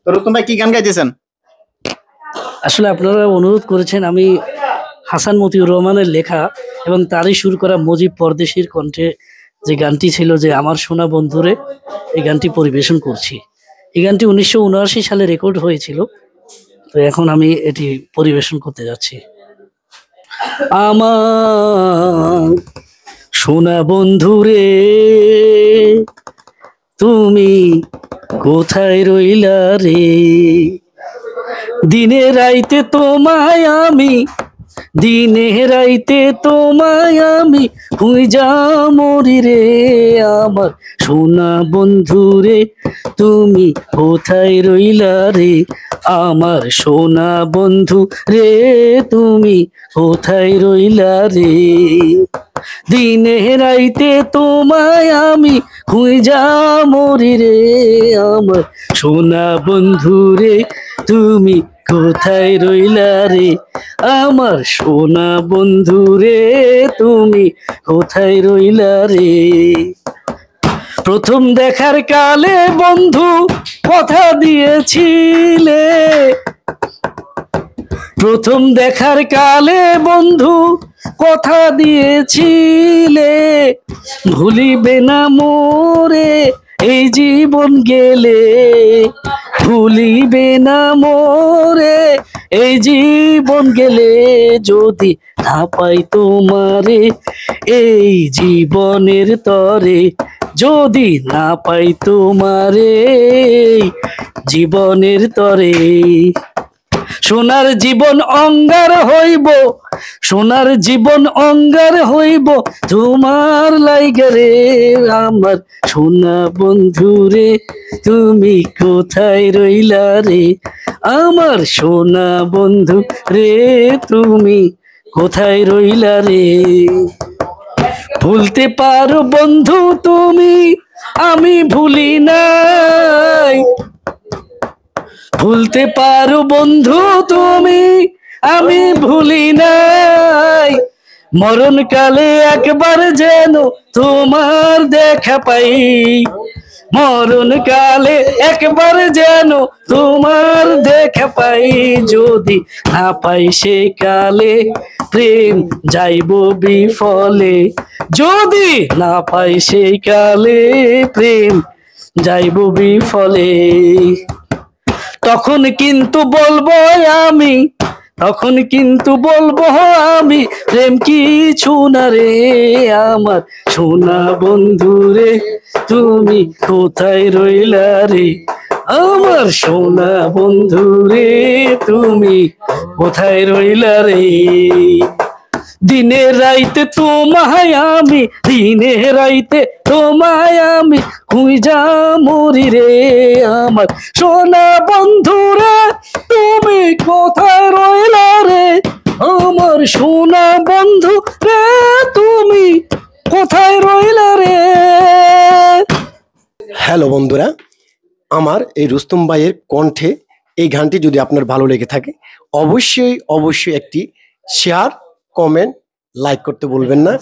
তো রুস্তম ভাই কি গান গাইতেছেন? আসলে আপনারা অনুরোধ করেছেন, আমি হাসান মতিউর রহমানের লেখা এবং তারই সুর করা মুজিব পরদেশির কণ্ঠে যে গানটি ছিল যে আমার সোনা বন্ধুরে, এই গানটি পরিবেশন করছি। এই গানটি 1979 সালে রেকর্ড হয়েছিল, তো এখন আমি এটি পরিবেশন করতে যাচ্ছি। আমার সোনা বন্ধুরে তুমি কোথায় রইলা রে, দিনে রাইতে তোমায় আমি, দিনে রাইতে তোমায় আমি খুঁজা মরি রে, আমার সোনা বন্ধু রে তুমি কোথায় রইলা রে, আমার সোনা বন্ধু রে তুমি কোথায় রইলা রে, দিনে রাইতে তোমায় আমি খুঁজা মরি রে, আমার সোনা বন্ধু রে তুমি কোথায় রইলা রে, আমার সোনা বন্ধু রে তুমি কোথায় রইলা রে। প্রথম দেখার কালে বন্ধু কথা দিয়েছিলে, প্রথম দেখার কালে বন্ধু কথা দিয়েছিলে, ভুলিবে না মোরে এই জীবন গেলে, ভুলিবে না মোরে এই জীবন গেলে, যদি না পাই তোমারে এই জীবনের তরে, যদি না পাই তোমারে এই জীবনের তরে, সোনার জীবন অঙ্গার হইব, সোনার জীবন অঙ্গার হইব তোমার লাইগা রে, আমার সোনা বন্ধু রে তুমি কোথায় রইলা রে, আমার সোনা বন্ধু রে তুমি কোথায় রইলা রে। ভুলতে পারো বন্ধু তুমি, আমি ভুলি নাই, ভুলতে পারো বন্ধু তুমি, আমি ভুলি নাই, মরণকালে একবার যেন তোমার দেখা পাই, মরণকালে একবার যেন তোমার দেখা পাই, যদি না পাই সে কালে প্রেম যাইব বিফলে, যদি না পাই সেই কালে প্রেম যাইব বিফলে, তখন কিন্তু বলবো আমি, তখন কিন্তু বলবো আমি প্রেম কিছু না রে, আমার সোনা বন্ধু রে তুমি কোথায় রইলা রে, আমার সোনা বন্ধু রে তুমি কোথায় রইলা রে, দিনে রাইতে তোমায় আমি, দিনে রাইতে তোমায় আমি খুঁজা মরি রে, আমার সোনা বন্ধু রে তুমি কোথায় রইলা রে, আমার সোনা বন্ধু রে তুমি কোথায় রইলা রে। হ্যালো বন্ধুরা, আমার এই রুস্তম ভাইয়ের কণ্ঠে এই গানটি যদি আপনার ভালো লেগে থাকে অবশ্যই অবশ্যই একটি শেয়ার, কমেন্ট, লাইক করতে ভুলবেন না।